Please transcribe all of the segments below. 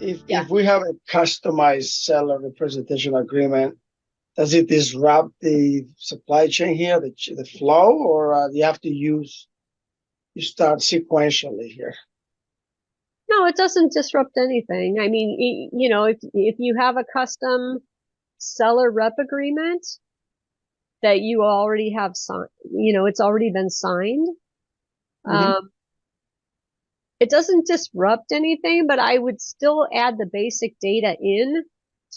Yeah. if we have a customized seller representation agreement, does it disrupt the supply chain here, the flow, or you have to you start sequentially here? No, it doesn't disrupt anything. I mean, you know, if you have a custom seller rep agreement that you already have signed, you know, it's already been signed. Mm-hmm. It doesn't disrupt anything, but I would still add the basic data in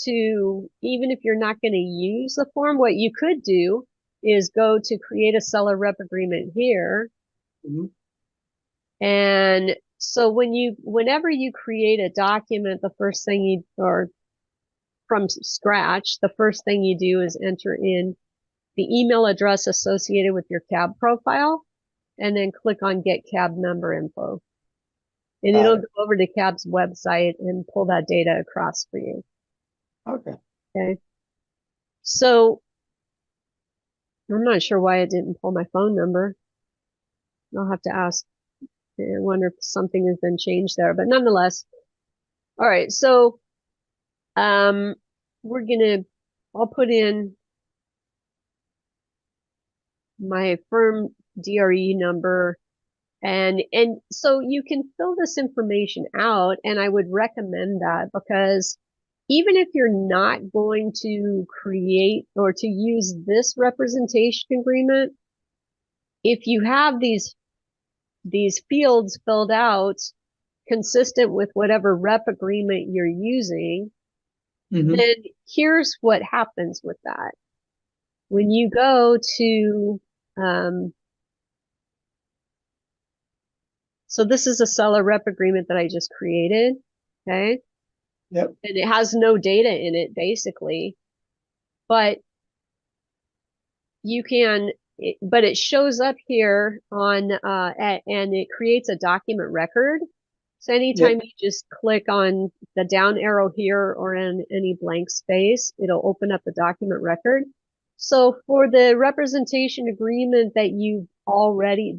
to, even if you're not going to use the form, what you could do is go to create a seller rep agreement here. Mm-hmm. And so whenever you create a document, the first thing or from scratch, the first thing you do is enter in the email address associated with your cab profile and then click on get cab number info. And Got it'll it. go over to cab's website and pull that data across for you. Okay. Okay. So I'm not sure why it didn't pull my phone number. I'll have to ask. I wonder if something has been changed there, but nonetheless. All right. So, um, I'll put in my firm DRE number and so you can fill this information out, and I would recommend that because even if you're not going to create or to use this representation agreement, if you have these fields filled out consistent with whatever rep agreement you're using, Mm-hmm. then here's what happens with that. When you go to so this is a seller rep agreement that I just created. Okay. Yep. And it has no data in it basically, but you can, but it shows up here on, and it creates a document record. So Yep. anytime you just click on the down arrow here or in any blank space, it'll open up the document record. So for the representation agreement that you already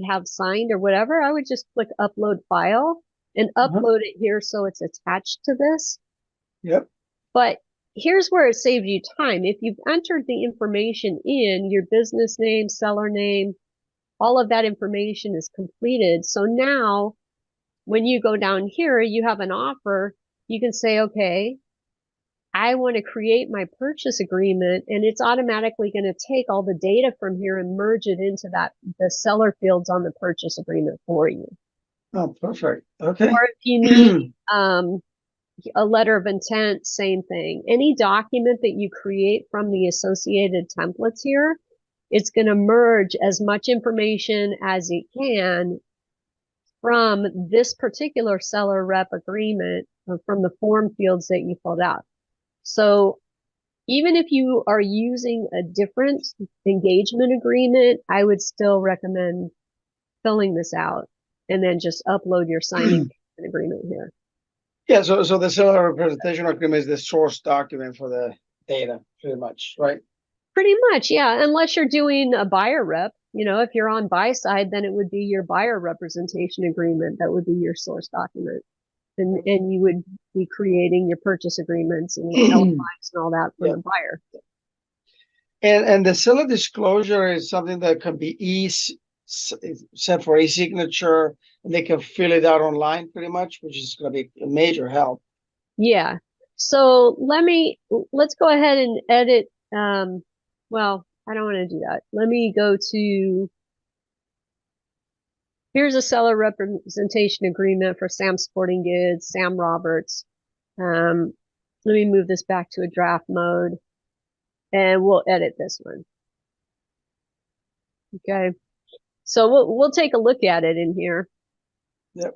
have signed or whatever, I would just click upload file and Uh-huh. upload it here so it's attached to this. Yep. But here's where it saves you time. If you've entered the information in your business name, seller name, all of that information is completed. So now when you go down here, you have an offer. You can say, okay, I want to create my purchase agreement, and it's automatically going to take all the data from here and merge it into the seller fields on the purchase agreement for you. Oh, perfect. Or Okay. if you need a letter of intent, same thing. Any document that you create from the associated templates here, it's going to merge as much information as it can from this particular seller rep agreement from the form fields that you filled out. So even if you are using a different engagement agreement, I would still recommend filling this out and then just upload your signed engagement agreement here. Yeah, so the seller representation agreement is the source document for the data, pretty much, right? Pretty much, yeah. Unless you're doing a buyer rep, you know, if you're on buy side, then it would be your buyer representation agreement that would be your source document. And you would be creating your purchase agreements and LOIs and all that for Yeah. the buyer. And the seller disclosure is something that can be set for e-signature, and they can fill it out online pretty much, which is going to be a major help. Yeah. So let's go ahead and edit. Well, I don't want to do that. Let me go to, here's a seller representation agreement for Sam Sporting Goods, Sam Roberts. Let me move this back to a draft mode and we'll edit this one. Okay. So we'll take a look at it in here. Yep.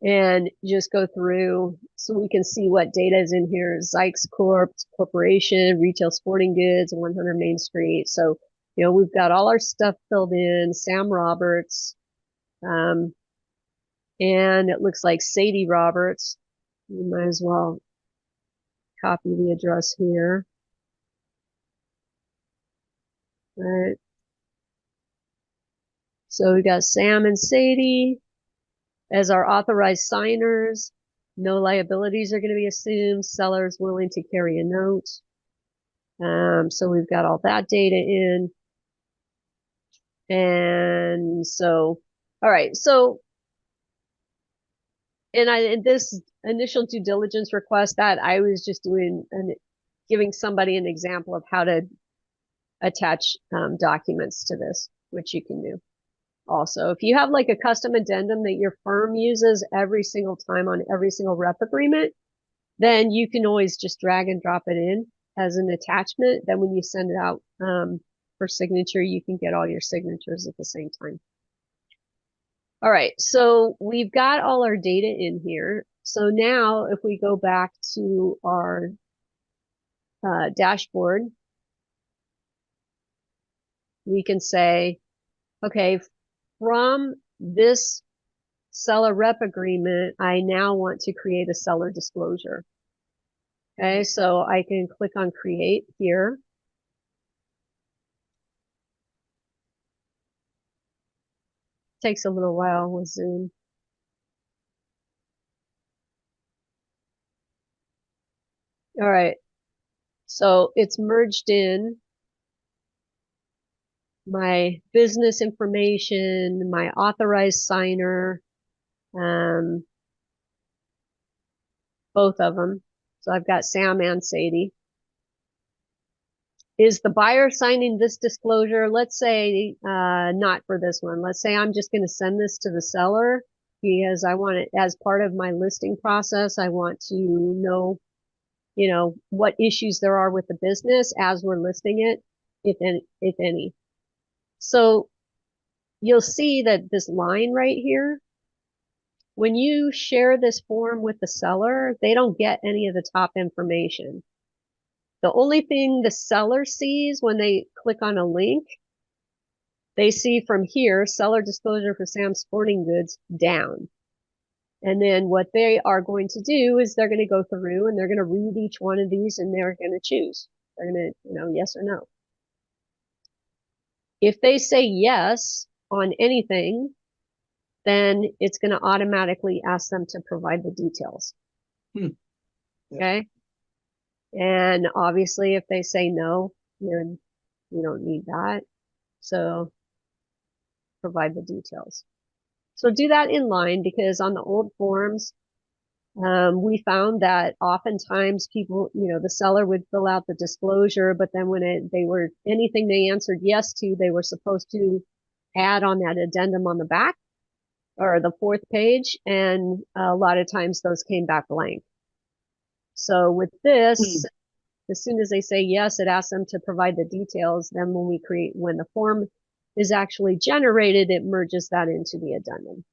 And just go through so we can see what data is in here. Zykes Corp, Corporation, Retail Sporting Goods, 100 Main Street. So, you know, we've got all our stuff filled in. Sam Roberts, and it looks like Sadie Roberts. You might as well copy the address here. All right. So we got Sam and Sadie as our authorized signers. No liabilities are going to be assumed. Seller is willing to carry a note. So we've got all that data in. And so, all right. So, and this initial due diligence request that I was just doing and giving somebody an example of how to attach documents to this, which you can do. Also, if you have like a custom addendum that your firm uses every single time on every single rep agreement, then you can always just drag and drop it in as an attachment. Then when you send it out for signature, you can get all your signatures at the same time. All right, so we've got all our data in here. So now if we go back to our dashboard, we can say, okay, from this seller rep agreement, I now want to create a seller disclosure. Okay, so I can click on create here. Takes a little while with Zoom. All right, so it's merged in my business information, my authorized signer, both of them. So I've got Sam and Sadie. Is the buyer signing this disclosure? Let's say not for this one. Let's say I'm just going to send this to the seller because I want it as part of my listing process. I want to know, what issues there are with the business as we're listing it, if any. So you'll see that this line right here, when you share this form with the seller, they don't get any of the top information. The only thing the seller sees when they click on a link, they see from here, seller disclosure for Sam's Sporting Goods down. And then what they are going to do is they're going to go through and they're going to read each one of these and they're going to choose. They're going to, yes or no. If they say yes on anything, then it's going to automatically ask them to provide the details. Yeah. Okay. And obviously, if they say no, then you don't need that. So provide the details. So do that in line because on the old forms, we found that oftentimes people, the seller would fill out the disclosure, but then when anything they answered yes to, they were supposed to add on that addendum on the back or the fourth page. And a lot of times those came back blank. So with this, as soon as they say yes, it asks them to provide the details. Then when the form is actually generated, it merges that into the addendum.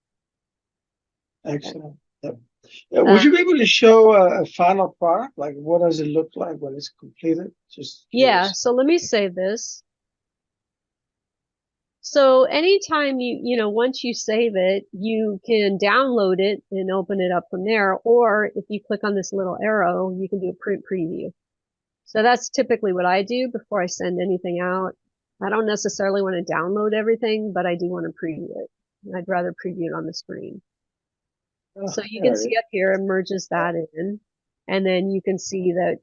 Excellent. Yep. Would you be able to show a final product? Like what does it look like when it's completed? Just yeah. curious. So let me save this. So anytime once you save it, you can download it and open it up from there. Or if you click on this little arrow, you can do a print preview. So that's typically what I do before I send anything out. I don't necessarily want to download everything, but I do want to preview it. I'd rather preview it on the screen. So you can see up here, it merges that in. And then you can see that,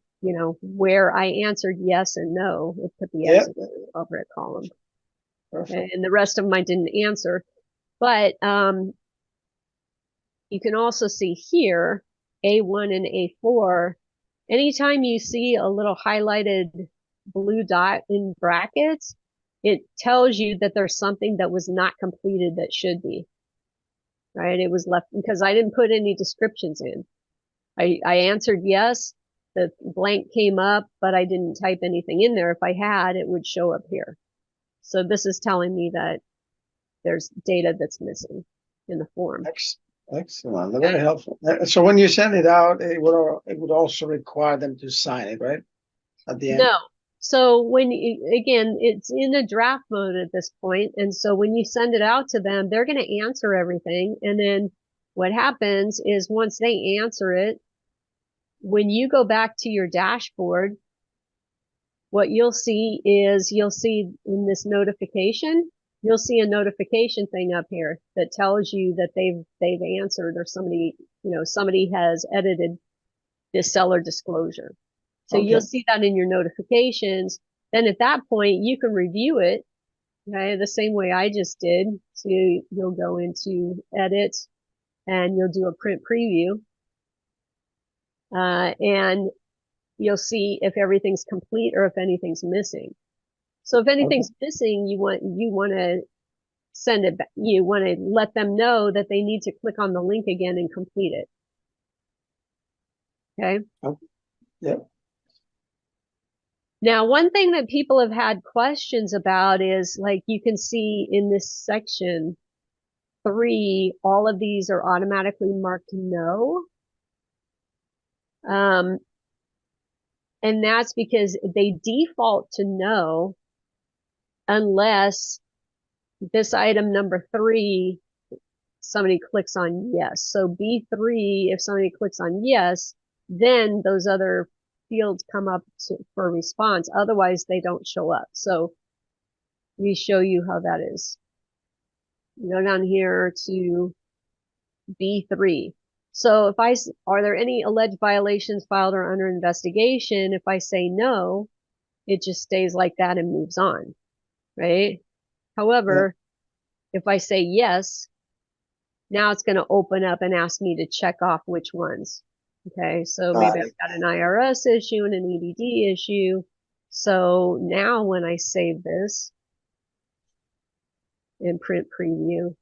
where I answered yes and no, it put the X over at column. Perfect. And the rest of them I didn't answer. But you can also see here, A1 and A4, anytime you see a little highlighted blue dot in brackets, it tells you that there's something that was not completed that should be. Right? It was left because I didn't put any descriptions in. I answered yes, the blank came up, but I didn't type anything in there. If I had, it would show up here. So this is telling me that there's data that's missing in the form. Excellent. They're very helpful. So when you send it out, it would also require them to sign it, right? At the end? No. So again, it's in a draft mode at this point. And so when you send it out to them, they're going to answer everything. And then what happens is once they answer it, when you go back to your dashboard, what you'll see in this notification, you'll see a notification thing up here that tells you that they've answered, or somebody has edited this seller disclosure. So Okay. you'll see that in your notifications. Then at that point, you can review it, okay, the same way I just did. So you'll go into edit and you'll do a print preview. And you'll see if everything's complete or if anything's missing. So if anything's missing, you want to send it back. You want to let them know that they need to click on the link again and complete it. Okay. Yep. Now, one thing that people have had questions about is, like, you can see in this section 3, all of these are automatically marked no. And that's because they default to no unless this item number 3, somebody clicks on yes. So B3, if somebody clicks on yes, then those other fields come up for response. Otherwise, they don't show up. So we show you how that is. You go down here to B3. So are there any alleged violations filed or under investigation? If I say no, it just stays like that and moves on, right? However, if I say yes, now it's going to open up and ask me to check off which ones. Okay, so maybe I've got an IRS issue and an EDD issue. So now when I save this and print preview,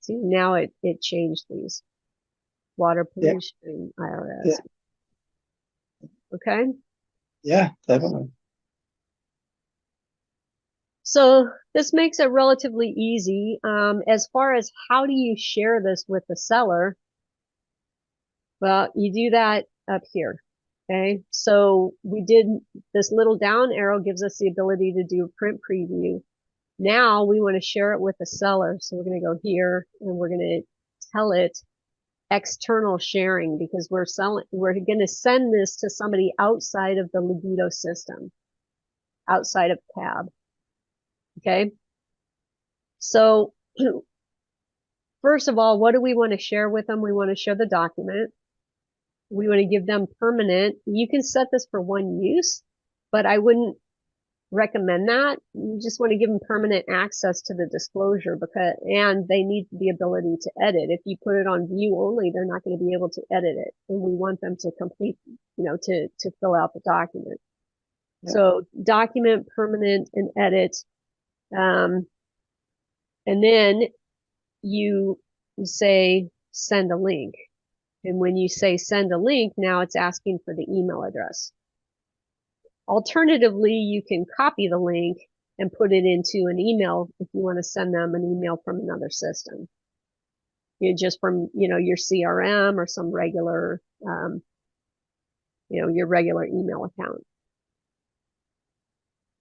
see, now it changed these. Water pollution, IRS. Yeah. Okay? Yeah, definitely. So this makes it relatively easy. As far as how do you share this with the seller? Well, you do that up here. Okay, so we did this little down arrow gives us the ability to do a print preview. Now we want to share it with the seller. So we're going to go here and we're going to tell it external sharing, because we're going to send this to somebody outside of the Legito system, outside of CAB. Okay. So first of all, what do we want to share with them? We want to share the document. We want to give them permanent. You can set this for one use, but I wouldn't recommend that. You just want to give them permanent access to the disclosure, and they need the ability to edit. If you put it on view only, they're not going to be able to edit it. And we want them to complete, to fill out the document. Yeah. So document, permanent, and edit. And then you say send a link. And when you say send a link, now it's asking for the email address. Alternatively, you can copy the link and put it into an email if you want to send them an email from another system. Just from, your CRM or some regular, your regular email account.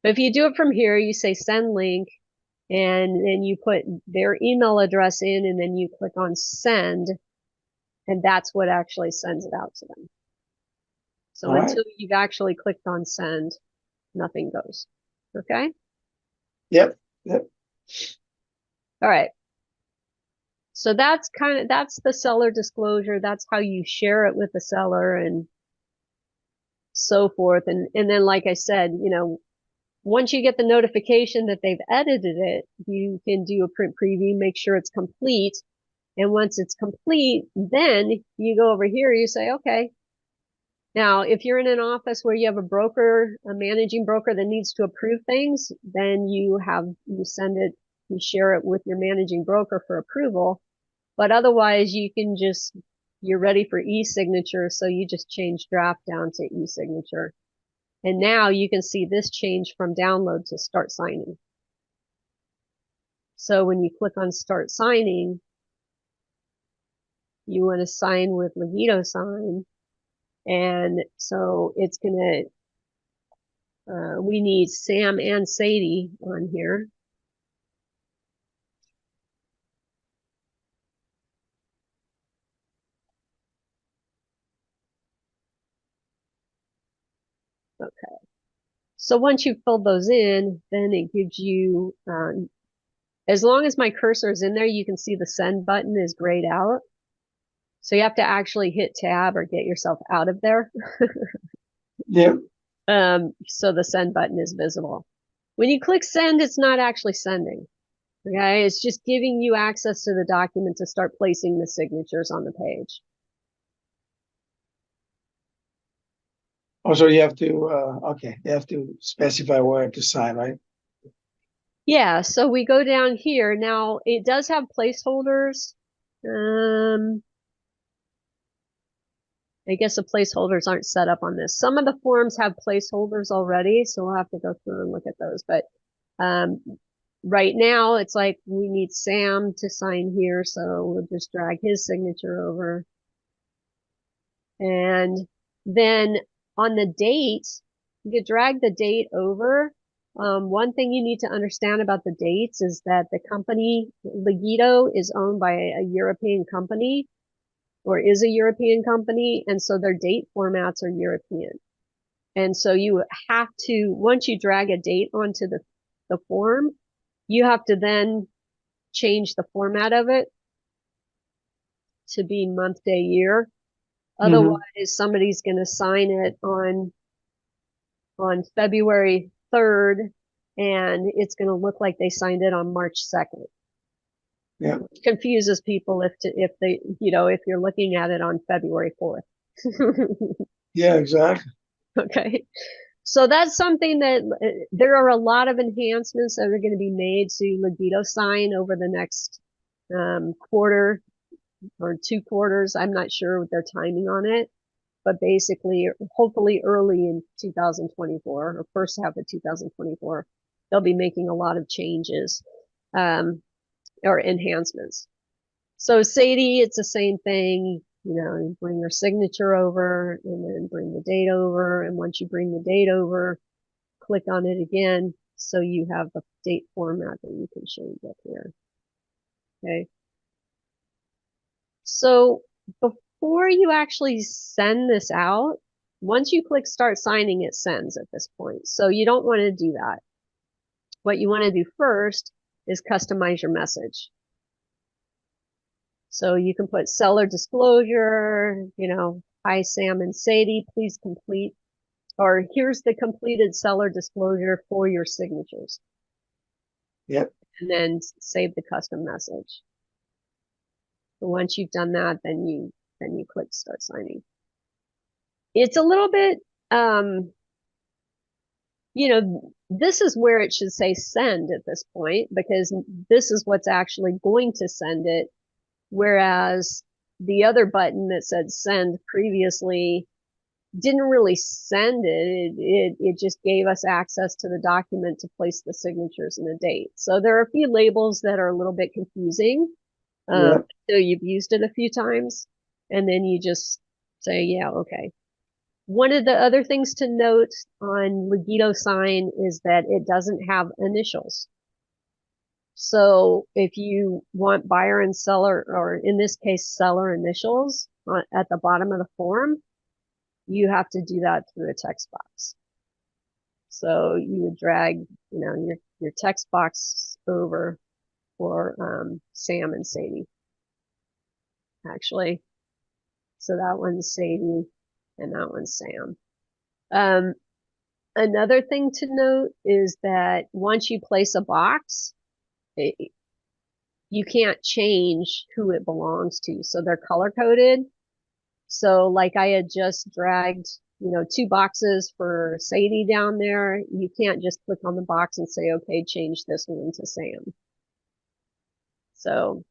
But if you do it from here, you say send link, and then you put their email address in, and then you click on send, and that's what actually sends it out to them. So until you've actually clicked on send, nothing goes. Okay? Yep. All right. So that's the seller disclosure. That's how you share it with the seller and so forth. And then, like I said, once you get the notification that they've edited it, you can do a print preview, make sure it's complete. And once it's complete, then you go over here, you say, okay. Now, if you're in an office where you have a managing broker that needs to approve things, then you share it with your managing broker for approval. But otherwise, you're ready for e-signature. So you just change draft down to e-signature. And now you can see this change from download to start signing. So when you click on start signing, you want to sign with Legito sign. And so it's going to, we need Sam and Sadie on here. Okay. So once you've filled those in, then it gives you, as long as my cursor is in there, you can see the send button is grayed out. So you have to actually hit tab or get yourself out of there. Yeah. So the send button is visible. When you click send, it's not actually sending. Okay, it's just giving you access to the document to start placing the signatures on the page. Also, you have to, okay, you have to specify where to sign, right? Yeah, so we go down here. Now, it does have placeholders. I guess the placeholders aren't set up on this. Some of the forms have placeholders already, so we'll have to go through and look at those. But right now, it's like we need Sam to sign here, so we'll just drag his signature over. And then on the date, you could drag the date over. One thing you need to understand about the dates is that the company, Legito, is owned by a European company, or is a European company, and so their date formats are European. And so you have to, once you drag a date onto the form, you have to then change the format of it to be month, day, year. Otherwise, somebody's going to sign it on February 3rd, and it's going to look like they signed it on March 2nd. Yeah. Which confuses people if they, if you're looking at it on February 4th. Yeah, exactly. Okay. So that's something that there are a lot of enhancements that are going to be made to Legito sign over the next quarter or 2 quarters. I'm not sure what their timing on it, but basically, hopefully early in 2024 or first half of 2024, they'll be making a lot of changes or enhancements. So Sadie, it's the same thing. You bring your signature over and then bring the date over. And once you bring the date over, click on it again. So you have the date format that you can change up here. Okay. So before you actually send this out, once you click start signing, it sends at this point. So you don't want to do that. What you want to do first is customize your message. So you can put seller disclosure, hi, Sam and Sadie, please complete, or here's the completed seller disclosure for your signatures. Yep. And then save the custom message. So once you've done that, then you click start signing. It's a little bit, this is where it should say send at this point, because this is what's actually going to send it. Whereas the other button that said send previously didn't really send it. It just gave us access to the document to place the signatures and the date. So there are a few labels that are a little bit confusing. So you've used it a few times, and then you just say, yeah, okay. One of the other things to note on Legito sign is that it doesn't have initials. So if you want buyer and seller, or in this case, seller initials at the bottom of the form, you have to do that through a text box. So you would drag, your text box over for Sam and Sadie, actually. So that one's Sadie and that one's Sam. Another thing to note is that once you place a box, you can't change who it belongs to. So they're color coded. So like I had just dragged, 2 boxes for Sadie down there. You can't just click on the box and say, okay, change this one to Sam. So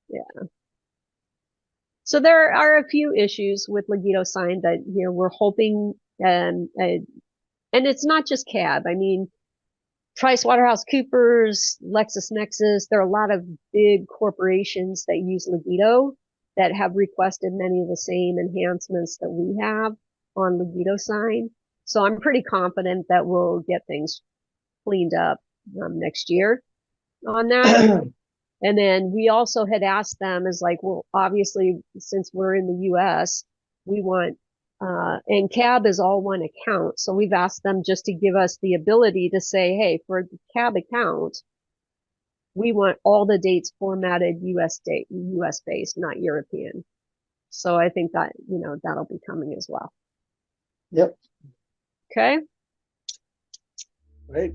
yeah. So there are a few issues with Legito sign that, we're hoping, and it's not just CAB. I mean, PricewaterhouseCoopers, LexisNexis, there are a lot of big corporations that use Legito that have requested many of the same enhancements that we have on Legito sign. So I'm pretty confident that we'll get things cleaned up next year on that. And then we also had asked them is like, well, obviously, since we're in the US, we want, and CAB is all one account. So we've asked them just to give us the ability to say, hey, for the CAB account, we want all the dates formatted US based, not European. So I think that, that'll be coming as well. Yep. Okay. Right.